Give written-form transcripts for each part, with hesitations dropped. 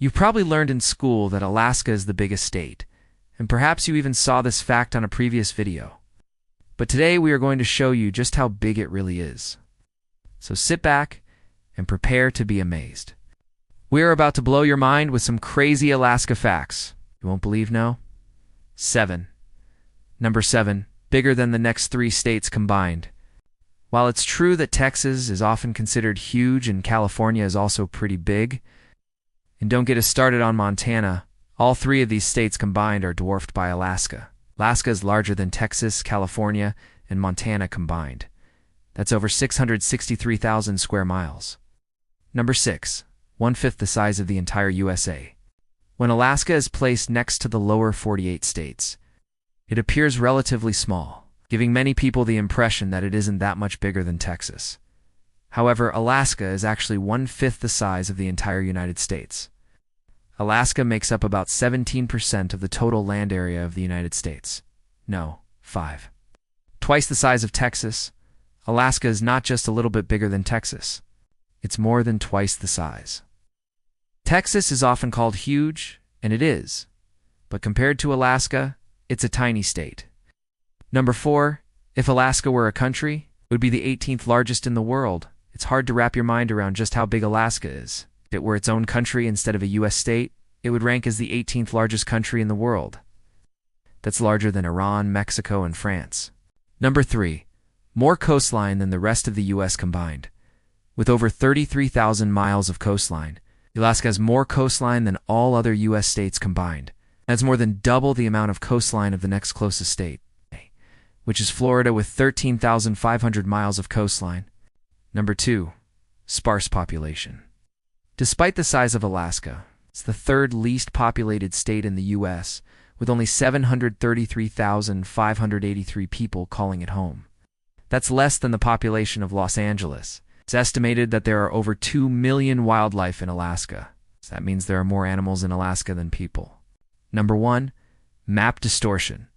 You've probably learned in school that Alaska is the biggest state, and perhaps you even saw this fact on a previous video. But today we are going to show you just how big it really is. So sit back and prepare to be amazed. We are about to blow your mind with some crazy Alaska facts. You won't believe, no? 7. Number 7, bigger than the next 3 states combined. While it's true that Texas is often considered huge and California is also pretty big, and don't get us started on Montana, all 3 of these states combined are dwarfed by Alaska. Alaska is larger than Texas, California, and Montana combined. That's over 663,000 square miles. Number 6, 1/5 the size of the entire USA. When Alaska is placed next to the lower 48 states, it appears relatively small, giving many people the impression that it isn't that much bigger than Texas. However, Alaska is actually 1/5 the size of the entire United States. Alaska makes up about 17% of the total land area of the United States. No, 5. Twice the size of Texas, Alaska is not just a little bit bigger than Texas. It's more than twice the size. Texas is often called huge, and it is. But compared to Alaska, it's a tiny state. Number 4, if Alaska were a country, it would be the 18th largest in the world. It's hard to wrap your mind around just how big Alaska is. If it were its own country instead of a U.S. state, it would rank as the 18th largest country in the world. That's larger than Iran, Mexico, and France. Number 3, more coastline than the rest of the U.S. combined. With over 33,000 miles of coastline, Alaska has more coastline than all other U.S. states combined. That's more than double the amount of coastline of the next closest state, which is Florida with 13,500 miles of coastline. Number 2, sparse population. Despite the size of Alaska, it's the 3rd least populated state in the U.S., with only 733,583 people calling it home. That's less than the population of Los Angeles. It's estimated that there are over 2 million wildlife in Alaska. So that means there are more animals in Alaska than people. Number 1, map distortion.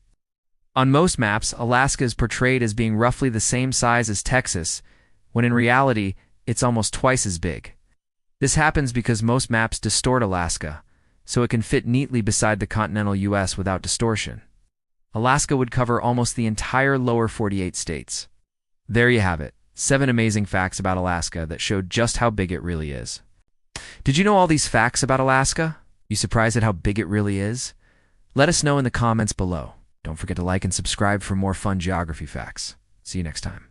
On most maps, Alaska is portrayed as being roughly the same size as Texas, when in reality, it's almost twice as big. This happens because most maps distort Alaska, so it can fit neatly beside the continental U.S. without distortion. Alaska would cover almost the entire lower 48 states. There you have it, 7 amazing facts about Alaska that showed just how big it really is. Did you know all these facts about Alaska? You surprised at how big it really is? Let us know in the comments below. Don't forget to like and subscribe for more fun geography facts. See you next time.